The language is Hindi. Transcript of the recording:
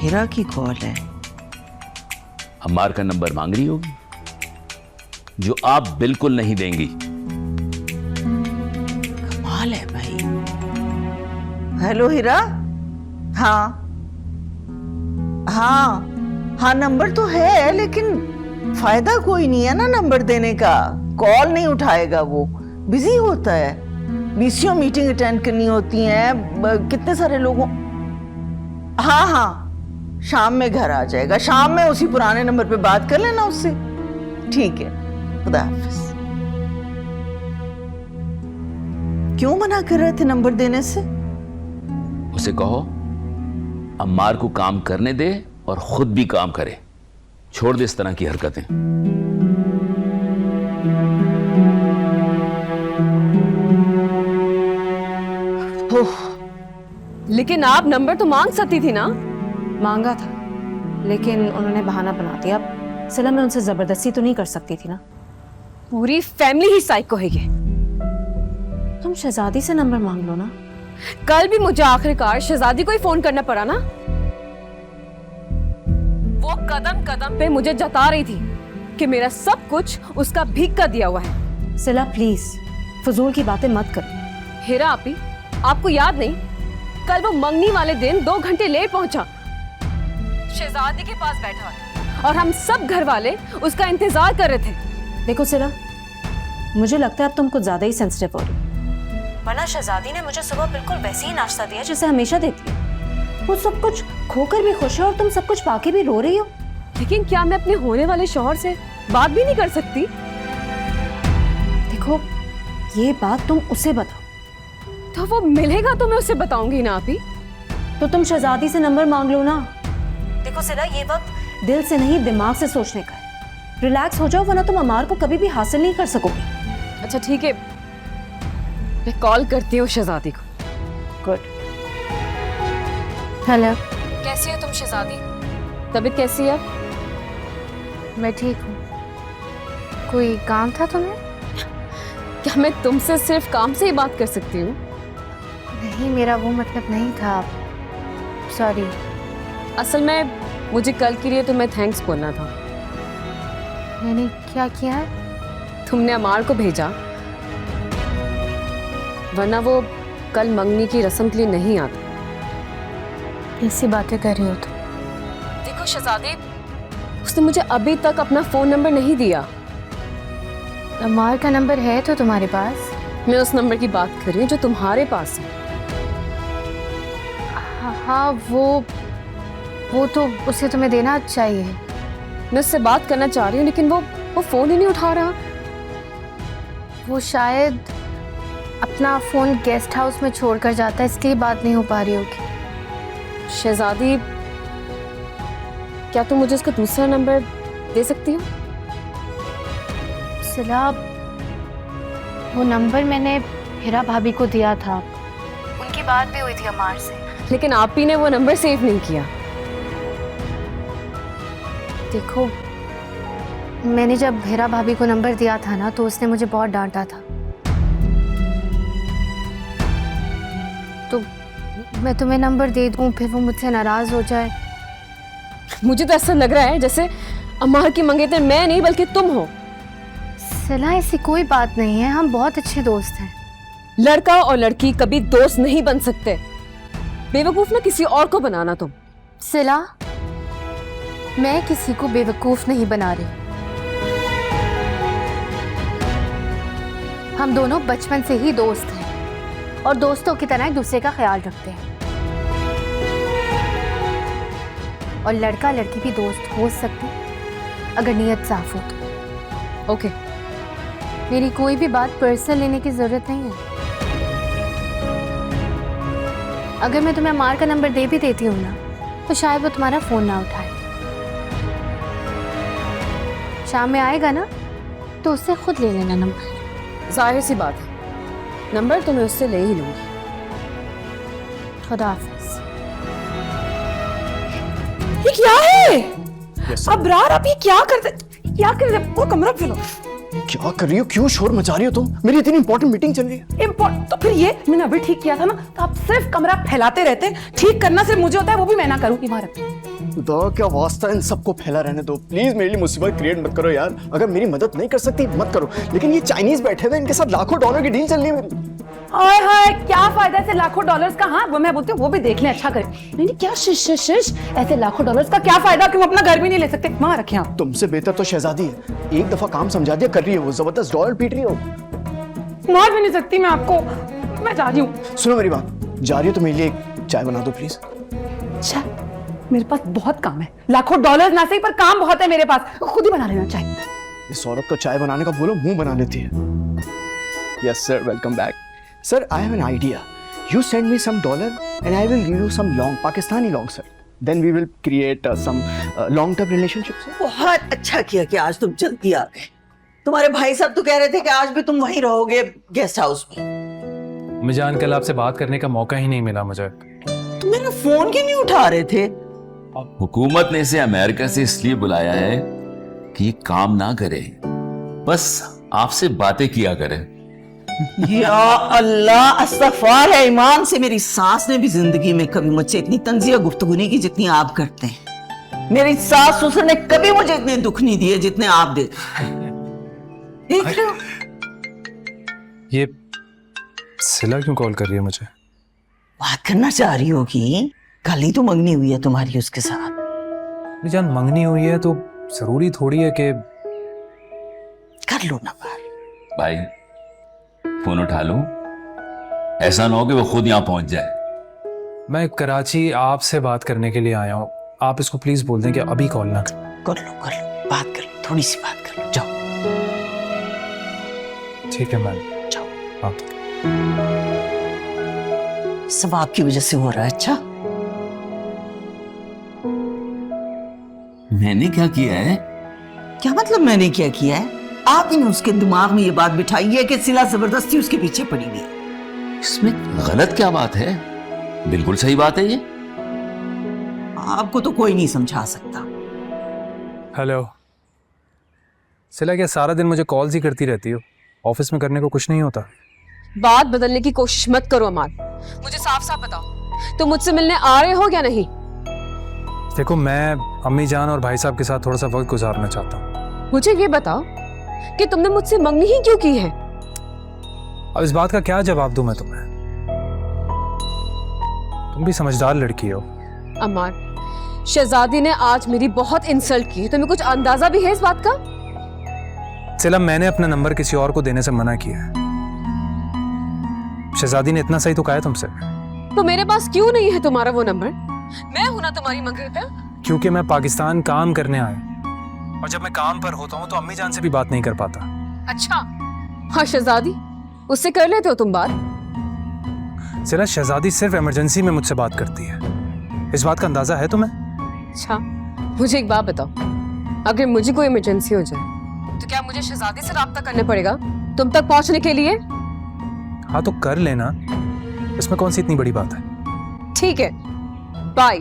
हिरा की कॉल है। अम्मार का नंबर मांग रही होगी जो आप बिल्कुल नहीं देंगी। कमाल है भाई। हेलो हिरा। हाँ हाँ हाँ, नंबर तो है लेकिन फायदा कोई नहीं है ना नंबर देने का। कॉल नहीं उठाएगा, वो बिजी होता है। बीसीओ मीटिंग अटेंड करनी होती है, कितने सारे लोगों। हाँ हाँ, शाम में घर आ जाएगा। शाम में उसी पुराने नंबर पे बात कर लेना उससे। ठीक है, खुदा हाफिज। क्यों मना कर रहे थे नंबर देने से? उसे कहो अम्मार को काम करने दे और खुद भी काम करे। छोड़ दे इस तरह की हरकतें। लेकिन आप नंबर तो मांग सकती थी ना। मांगा था लेकिन उन्होंने बहाना बना दिया। अब सिला मैं उनसे जबरदस्ती तो नहीं कर सकती थी ना। पूरी फैमिली ही साइको है ये। तुम शहजादी से नंबर मांग लो ना। कल भी मुझे आखिरकार शहजादी को ही फोन करना पड़ा ना। वो कदम कदम पे मुझे जता रही थी कि मेरा सब कुछ उसका भीख का दिया हुआ है। सिला प्लीज फजूल की बातें मत करो। हेरा आपी, आपको याद नहीं, कल वो मंगनी वाले दिन 2 घंटे लेट पहुंचा। शहजादी के पास बैठा था और हम सब घर वाले उसका इंतजार कर रहे थे। देखो सिला, मुझे लगता है अब तुम कुछ ज्यादा ही सेंसिटिव हो रही हो। वरना शहजादी ने मुझे सुबह बिल्कुल वैसे ही नाश्ता दिया जैसे हमेशा देती है। वो सब कुछ खोकर भी खुश है और तुम सब कुछ पाके भी रो रही हो। लेकिन क्या मैं अपने होने वाले शौहर से बात भी नहीं कर सकती? देखो, ये बात तुम उसे बताओ। तो वो मिलेगा तो मैं उसे बताऊंगी ना आपी। तो तुम शहजादी से नंबर मांग लो ना। देखो सिला, ये वक्त दिल से नहीं दिमाग से सोचने का है। रिलैक्स हो जाओ वरना तुम अमार को कभी भी हासिल नहीं कर सकोगी। अच्छा ठीक है, मैं कॉल करती हूँ शहजादी को। गुड। हेलो, कैसी हो तुम शहजादी? तबीयत कैसी है? मैं ठीक हूँ। कोई काम था तुम्हें? क्या मैं तुमसे सिर्फ काम से ही बात कर सकती हूँ? नहीं, मेरा वो मतलब नहीं था। सॉरी। असल में मुझे कल के लिए तुम्हें थैंक्स बोलना था। मैंने क्या किया है? तुमने अमार को भेजा, वरना वो कल मंगनी की रस्म के लिए नहीं आता। ऐसी बातें कर रही हो तुम? देखो शहजादी, उसने मुझे अभी तक अपना फोन नंबर नहीं दिया। अमार का नंबर है तो तुम्हारे पास? मैं उस नंबर की बात कर रही हूँ जो तुम्हारे पास है। हाँ, वो तो उसे तुम्हें देना चाहिए। मैं उससे बात करना चाह रही हूँ लेकिन वो फोन ही नहीं उठा रहा। वो शायद अपना फोन गेस्ट हाउस में छोड़कर जाता है, इसलिए बात नहीं हो पा रही होगी। शहजादी, क्या तुम मुझे उसका दूसरा नंबर दे सकती हो? सिला, वो नंबर मैंने हिरा भाभी को दिया था। उनकी बात भी हुई थी अमार से। लेकिन आप ही ने वो नंबर सेव नहीं किया। देखो, मैंने जब हिरा भाभी को नंबर दिया था ना तो उसने मुझे बहुत डांटा था। तो मैं तुम्हें नंबर दे दूं फिर वो मुझसे नाराज हो जाए। मुझे तो ऐसा लग रहा है जैसे अमार की मंगेतर मैं नहीं बल्कि तुम हो। सिला, ऐसी कोई बात नहीं है, हम बहुत अच्छे दोस्त हैं। लड़का और लड़की कभी दोस्त नहीं बन सकते। बेवकूफ ना किसी और को बनाना तुम। सिला, मैं किसी को बेवकूफ नहीं बना रही। हम दोनों बचपन से ही दोस्त हैं और दोस्तों की तरह एक दूसरे का ख्याल रखते हैं। और लड़का लड़की भी दोस्त हो सकते अगर नीयत साफ हो तो। ओके। मेरी कोई भी बात पर्सनल लेने की जरूरत नहीं है। अगर मैं तुम्हें अमार का नंबर दे भी देती हूँ ना तो शायद वो तुम्हारा फोन ना उठाए। शाम में आएगा ना तो उससे खुद ले लेना नंबर। जाहिर सी बात है, नंबर तो मैं उससे ले ही लूंगी। खुदा हाफिज। ये क्या है? अबरार, आप ये क्या करते? वो कमरा फैलो। क्या कर रही हो? क्यों शोर मचा रही हो तुम? मेरी इतनी इंपॉर्टेंट मीटिंग चल रही है। तो फिर ये मैंने अभी ठीक किया था ना, तो आप सिर्फ कमरा फैलाते रहते। ठीक करना सिर्फ मुझे होता है, वो भी मैं ना करूं। इमारत खुदा क्या वास्ता इन सबको फैला रहने दो प्लीज, मेरे लिए मुसीबत क्रिएट मत करो यार। अगर मेरी मदद नहीं कर सकती मत करो, लेकिन ये चाइनीज बैठे हुए इनके साथ लाखों डॉलर की डील चल रही है मेरी। ओए हाय, क्या फायदा से लाखों डॉलर्स का? हाँ वो मैं बोलती हूँ वो भी देख लें, अच्छा करें। नहीं नहीं, क्या शिश शिश शिश, ऐसे लाखों डॉलर्स का क्या फायदा कि हम अपना घर भी नहीं ले सकते? वहां रखें आप। तुमसे बेहतर तो शहजादी है, एक दफा काम समझा दिया कर रही है वो, जबरदस्त डॉलर पीट रही हो। मार भी नहीं सकती मैं आपको, मैं जा रही हूँ। सुनो मेरी बात, जा रही हो तो मेरे लिए एक चाय बना दो प्लीज। अच्छा, मेरे पास बहुत काम है, लाखों डॉलर ना सही पर काम बहुत है मेरे पास, खुद ही बना लेना चाय। इस औरत को चाय बनाने का बोलो, मुंह बना लेती है। Yes sir, welcome back. Sir I have an idea, you send me some dollar and I will give you some long, Pakistani long sir, then we will create some long term relationship sir. बहुत अच्छा किया कि आज तुम जल्दी आ गए। तुम्हारे भाई साहब तो कह रहे थे कि आज भी तुम वहीं रहोगे गेस्ट हाउस में। मुझे कल आपसे बात करने का मौका ही नहीं मिला मुझे। तुम मेरा फोन क्यों नहीं उठा रहे थे? हुकूमत ने इसे अमेरिका से इसलिए बुलाया है कि ये काम ना करे, बस आपसे बातें किया करे। या अल्लाह, अस्तगफार है ईमान से। मेरी सास ने भी जिंदगी में कभी मुझसे इतनी तंजिया गुफ्तगू नहीं की जितनी आप करते हैं। मेरी सास ससुर ने कभी मुझे इतने दुख नहीं दिए जितने आप देते हैं। देख रहे हो? ये सिला क्यों कॉल कर रही है मुझे? बात करना चाह रही होगी, कल ही तो मंगनी हुई है तुम्हारी उसके साथ। जान मंगनी हुई है तो जरूरी थोड़ी है कि कर लो ना बात। भाई फोन उठा लो, ऐसा ना हो कि वो खुद यहां पहुंच जाए। मैं कराची आपसे बात करने के लिए आया हूँ, आप इसको प्लीज बोल दें कि अभी कॉल ना करें। कर लो बात कर लो, थोड़ी सी बात कर लो, जाओ। ठीक है मैम, जाओ। हाँ। सब आपकी वजह से हो रहा है। अच्छा, मैंने क्या किया है? क्या मतलब मैंने क्या किया है? आप ही ने उसके दिमाग में ये बात बिठाई है कि सिला जबरदस्ती उसके पीछे पड़ी हुई है। इसमें गलत क्या बात है? बिल्कुल सही बात है ये। आपको तो कोई नहीं समझा सकता। हेलो सिला, क्या सारा दिन मुझे कॉल्स ही करती रहती हो? ऑफिस में करने को कुछ नहीं होता? बात बदलने की कोशिश मत करो अमार, मुझे साफ साफ बताओ तुम मुझसे मिलने आ रहे हो या नहीं? देखो, मैं अम्मी जान और भाई साहब के साथ थोड़ा सा वक्त गुजारना चाहता हूँ। मुझे ये बताओ कि तुमने मुझसे मंगनी ही क्यों की है? अब इस बात का क्या जवाब दूं मैं तुम्हें? तुम भी समझदार लड़की हो। अमार, शहजादी ने आज मेरी बहुत इंसल्ट की, तुम्हें कुछ अंदाजा भी है इस बात का? सिला, मैंने अपना नंबर किसी और को देने से मना किया है। शहजादी ने इतना सही तो कहा है तुमसे। तो मेरे पास क्यों नहीं है तुम्हारा वो नंबर? मैं हूं ना तुम्हारी मंगनी पे। क्योंकि मैं पाकिस्तान काम करने आया, और जब मैं काम पर होता हूँ तो अम्मी जान से भी बात नहीं कर पाता। अच्छा, हाँ शहजादी, उससे कर लेते हो तुम बात? सिला, शहजादी सिर्फ इमरजेंसी में मुझसे बात करती है, इस बात का अंदाजा है तुम्हें? अच्छा, मुझे एक बात बताओ, अगर मुझे कोई इमरजेंसी हो जाए तो क्या मुझे शहजादी से राब्ता करना पड़ेगा तुम तक पहुंचने के लिए? हाँ तो कर लेना, इसमें कौन सी इतनी बड़ी बात है? ठीक है, बाय।